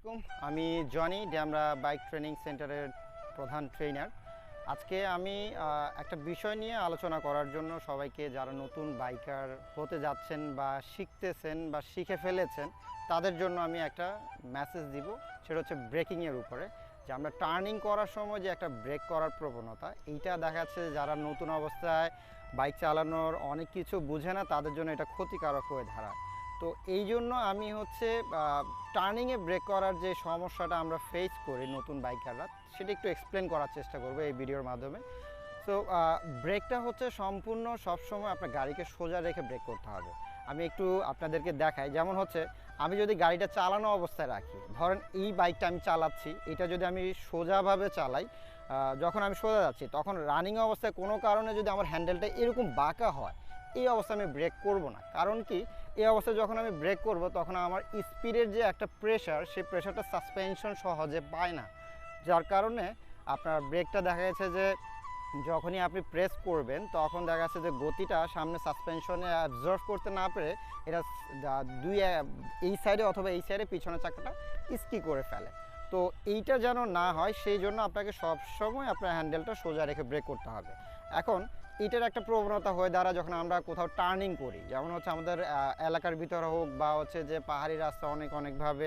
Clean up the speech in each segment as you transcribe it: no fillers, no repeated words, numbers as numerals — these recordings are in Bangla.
আলাইকুম। আমি জনি ডেমরা বাইক ট্রেনিং সেন্টারের প্রধান ট্রেনার। আজকে আমি একটা বিষয় নিয়ে আলোচনা করার জন্য সবাইকে, যারা নতুন বাইকার হতে যাচ্ছেন বা শিখতেছেন বা শিখে ফেলেছেন, তাদের জন্য আমি একটা মেসেজ দিব। সেটা হচ্ছে ব্রেকিংয়ের উপরে, যে আমরা টার্নিং করার সময় যে একটা ব্রেক করার প্রবণতা, এইটা দেখা যাচ্ছে যারা নতুন অবস্থায় বাইক চালানোর অনেক কিছু বুঝে না, তাদের জন্য এটা ক্ষতিকারক হয়ে দাঁড়ায়। তো এই জন্য আমি টার্নিংয়ে ব্রেক করার যে সমস্যাটা আমরা ফেস করি নতুন বাইকাররা, সেটা একটু এক্সপ্লেন করার চেষ্টা করবো এই ভিডিওর মাধ্যমে। সো ব্রেকটা হচ্ছে সম্পূর্ণ সবসময় আপনার গাড়িকে সোজা রেখে ব্রেক করতে হবে। আমি একটু আপনাদেরকে দেখাই। যেমন হচ্ছে, আমি যদি গাড়িটা চালানো অবস্থায় রাখি, ধরেন এই বাইকটা আমি চালাচ্ছি, এটা যদি আমি সোজাভাবে চালাই, যখন আমি সোজা যাচ্ছি, তখন রানিং অবস্থায় কোনো কারণে যদি আমার হ্যান্ডেলটা এরকম বাঁকা হয়, এই অবস্থায় আমি ব্রেক করব না। কারণ কি, এই অবস্থায় যখন আমি ব্রেক করব, তখন আমার স্পিডের যে একটা প্রেশার, সেই প্রেশারটা সাসপেনশন সহজে পায় না। যার কারণে আপনার ব্রেকটা দেখা গেছে যে যখনই আপনি প্রেস করবেন, তখন দেখা যাচ্ছে যে গতিটা সামনে সাসপেনশনে অ্যাবজর্ভ করতে না পেরে এটা এই সাইডে অথবা এই সাইডে পিছনের চাকাটা স্কি করে ফেলে। তো এইটা যেন না হয়, সেই জন্য আপনাকে সবসময় আপনার হ্যান্ডেলটা সোজা রেখে ব্রেক করতে হবে। এখন এটার একটা প্রবণতা হয়ে দাঁড়ায় যখন আমরা কোথাও টার্নিং করি, যেমন হচ্ছে আমাদের এলাকার ভিতরে হোক বা হচ্ছে যে পাহাড়ি রাস্তা অনেকভাবে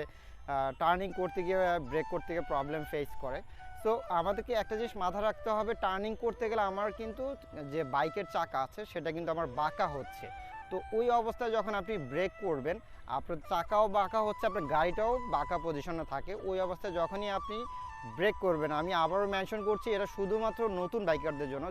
টার্নিং করতে গিয়ে, ব্রেক করতে গিয়ে প্রবলেম ফেস করে। সো আমাদেরকে একটা জিনিস মাথায় রাখতে হবে, টার্নিং করতে গেলে আমার কিন্তু যে বাইকের চাকা আছে সেটা কিন্তু আমার বাঁকা হচ্ছে। তো ওই অবস্থায় যখন আপনি ব্রেক করবেন, আপনার চাকাও বাঁকা হচ্ছে, আপনার গাড়িটাও বাঁকা পজিশনে থাকে। ওই অবস্থায় যখনই আপনি ব্রেক করবেন, আমি আবারও মেনশন করছি, এটা শুধুমাত্র নতুন বাইকারদের জন্য।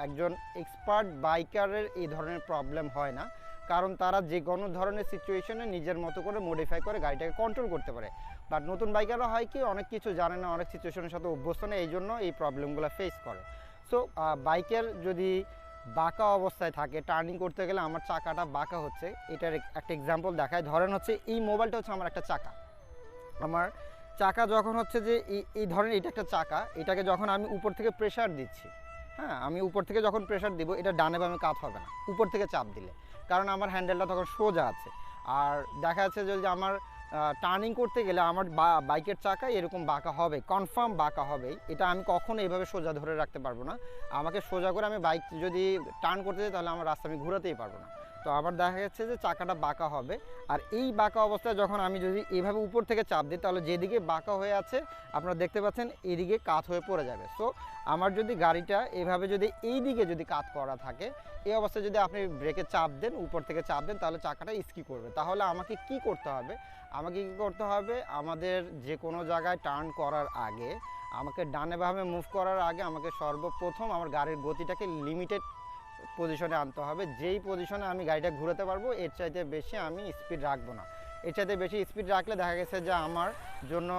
একজন এক্সপার্ট বাইকারের এই ধরনের প্রবলেম হয় না, কারণ তারা যে কোনো ধরনের সিচুয়েশনে নিজের মতো করে মডিফাই করে গাড়িটাকে কন্ট্রোল করতে পারে। বাট নতুন বাইকাররা হয় কি, অনেক কিছু জানে না, অনেক সিচুয়েশনের সাথে অভ্যস্ত না, এই জন্য এই প্রবলেমগুলো ফেস করে। সো বাইকের যদি বাঁকা অবস্থায় থাকে, টার্নিং করতে গেলে আমার চাকাটা বাঁকা হচ্ছে, এটার একটা এক্সাম্পল দেখায়। ধরেন হচ্ছে এই মোবাইলটা হচ্ছে আমার একটা চাকা। আমার চাকা যখন হচ্ছে যে এই ধরনের, এটা একটা চাকা, এটাকে যখন আমি উপর থেকে প্রেশার দিচ্ছি, হ্যাঁ, আমি উপর থেকে যখন প্রেশার দিব, এটা ডানে বামে কাত হবে না উপর থেকে চাপ দিলে, কারণ আমার হ্যান্ডেলটা তখন সোজা আছে। আর দেখা যাচ্ছে যদি আমার টার্নিং করতে গেলে আমার বাইকের চাকা এরকম বাঁকা হবে, কনফার্ম বাঁকা হবেই। এটা আমি কখনো এইভাবে সোজা ধরে রাখতে পারবো না। আমাকে সোজা করে আমি বাইক যদি টার্ন করতে যাই, তাহলে আমার রাস্তা আমি ঘোরাতেই পারবো না। তো আবার দেখা যাচ্ছে যে চাকাটা বাঁকা হবে। আর এই বাঁকা অবস্থায় যখন আমি যদি এইভাবে উপর থেকে চাপ দিই, তাহলে যেদিকে বাঁকা হয়ে আছে আপনারা দেখতে পাচ্ছেন এদিকে কাত হয়ে পড়ে যাবে। সো আমার যদি গাড়িটা এভাবে যদি এই দিকে যদি কাত করা থাকে, এই অবস্থায় যদি আপনি ব্রেকে চাপ দেন, উপর থেকে চাপ দেন, তাহলে চাকাটা স্কি করবে। তাহলে আমাকে কি করতে হবে? আমাদের যে কোনো জায়গায় টার্ন করার আগে, আমাকে ডানে বামে মুভ করার আগে, আমাকে সর্বপ্রথম আমার গাড়ির গতিটাকে লিমিটেড পজিশনে আনতে হবে। যেই পজিশনে আমি গাড়িটা ঘুরাতে পারবো, এর চাইতে বেশি আমি স্পিড রাখবো না। এর চাইতে বেশি স্পিড রাখলে দেখা গেছে যে আমার জন্য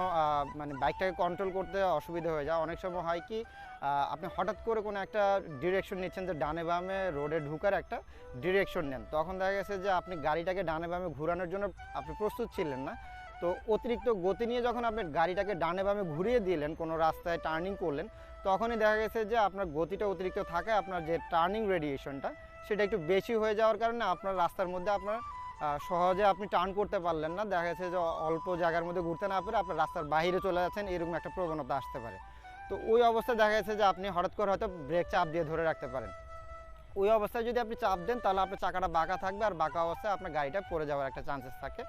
বাইকটাকে কন্ট্রোল করতে অসুবিধা হয়ে যায়। অনেক সময় হয় কি, আপনি হঠাৎ করে কোনো একটা ডিরেকশন নিচ্ছেন, যে ডানে বামে রোডে ঢুকার একটা ডিরেকশন নেন, তখন দেখা গেছে যে আপনি গাড়িটাকে ডানে বামে ঘোরানোর জন্য আপনি প্রস্তুত ছিলেন না। তো অতিরিক্ত গতি নিয়ে যখন আপনি গাড়িটাকে ডানে বামে ঘুরিয়ে দিলেন, কোনো রাস্তায় টার্নিং করলেন, তখনই দেখা গেছে যে আপনার গতিটা অতিরিক্ত থাকায় আপনার যে টার্নিং রেডিয়েশনটা সেটা একটু বেশি হয়ে যাওয়ার কারণে আপনার রাস্তার মধ্যে আপনার সহজে আপনি টার্ন করতে পারলেন না। দেখা গেছে যে অল্প জায়গার মধ্যে ঘুরতে না পেরে আপনার রাস্তার বাইরে চলে যাচ্ছেন, এরকম একটা প্রবণতা আসতে পারে। তো ওই অবস্থায় দেখা গেছে যে আপনি হঠাৎ করে হয়তো ব্রেক চাপ দিয়ে ধরে রাখতে পারেন। ওই অবস্থায় যদি আপনি চাপ দেন, তাহলে আপনার চাকাটা বাঁকা থাকবে, আর বাঁকা অবস্থায় আপনার গাড়িটা পড়ে যাওয়ার একটা চান্সেস থাকে।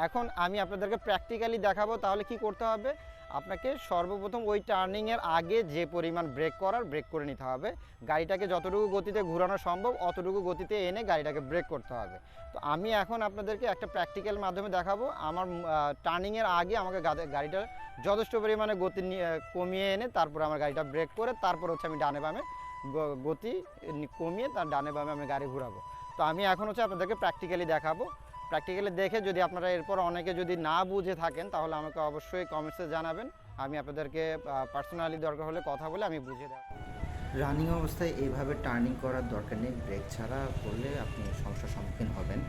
এখন আমি আপনাদেরকে প্র্যাকটিক্যালি দেখাবো তাহলে কি করতে হবে। আপনাকে সর্বপ্রথম ওই টার্নিংয়ের আগে যে পরিমাণ ব্রেক করার, ব্রেক করে নিতে হবে। গাড়িটাকে যতটুকু গতিতে ঘোরানো সম্ভব অতটুকু গতিতে এনে গাড়িটাকে ব্রেক করতে হবে। তো আমি এখন আপনাদেরকে একটা প্র্যাকটিক্যাল মাধ্যমে দেখাবো। আমার টার্নিংয়ের আগে আমাকে গাড়িটা যথেষ্ট পরিমাণে গতি কমিয়ে এনে তারপর আমার গাড়িটা ব্রেক করে, তারপর হচ্ছে আমি ডানে বামে গতি কমিয়ে তার ডানে বামে আমি গাড়ি ঘোরাবো। তো আমি এখন হচ্ছে আপনাদেরকে প্র্যাকটিক্যালি দেখাবো। প্র্যাকটিক্যালি দেখে যদি আপনারা এরপর অনেকে যদি না বুঝে থাকেন, তাহলে আমাকে অবশ্যই কমেন্টসে জানাবেন। আমি আপনাদেরকে পার্সোনালি দরকার হলে কথা বলে আমি বুঝিয়ে দেবো। রানিং অবস্থায় এইভাবে টার্নিং করার দরকার নেই, ব্রেক ছাড়া করলে আপনি সমস্যার সম্মুখীন হবেন।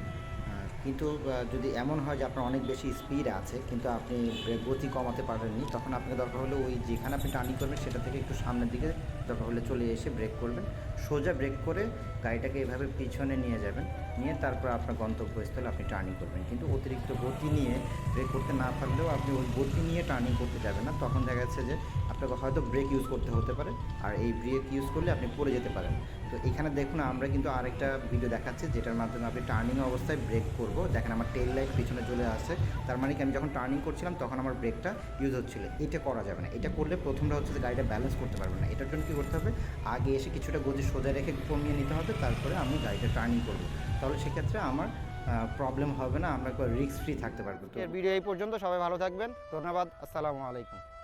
কিন্তু যদি এমন হয় যে আপনার অনেক বেশি স্পিড আছে কিন্তু আপনি ব্রেক গতি কমাতে পারেননি, তখন আপনাকে দরকার হলে ওই যেখানে আপনি টার্নিং করবেন সেটা থেকে একটু সামনের দিকে দরকার হলে চলে এসে ব্রেক করবেন, সোজা ব্রেক করে গাড়িটাকে এভাবে পিছনে নিয়ে যাবেন, নিয়ে তারপর আপনার গন্তব্যস্থলে আপনি টার্নিং করবেন। কিন্তু অতিরিক্ত গতি নিয়ে ব্রেক করতে না পারলেও আপনি ওই গতি নিয়ে টার্নিং করতে যাবেন না, তখন দেখা যাচ্ছে যে আপনাকে হয়তো ব্রেক ইউজ করতে হতে পারে, আর এই ব্রেক ইউজ করলে আপনি পড়ে যেতে পারেন। তো এখানে দেখুন আমরা কিন্তু আরেকটা ভিডিও দেখাচ্ছি যেটার মাধ্যমে আপনি টার্নিং অবস্থায় ব্রেক করব। দেখেন আমার টেল লাইট পিছনে চলে আসে, তার মানে কি আমি যখন টার্নিং করছিলাম তখন আমার ব্রেকটা ইউজ হচ্ছিল। এটা করা যাবে না, এটা করলে প্রথমটা হচ্ছে যে গাড়িটা ব্যালেন্স করতে পারবেন না। এটার জন্য কী করতে হবে, আগে এসে কিছুটা গতি সোজা রেখে কমিয়ে নিতে হবে, তারপরে আমি গাড়িটা টার্নিং করব। তাহলে সেক্ষেত্রে আমার প্রবলেম হবে না, আমরা রিস্ক ফ্রি থাকতে পারবো। তো ভিডিও এই পর্যন্ত, সবাই ভালো থাকবেন, ধন্যবাদ, আসসালামু আলাইকুম।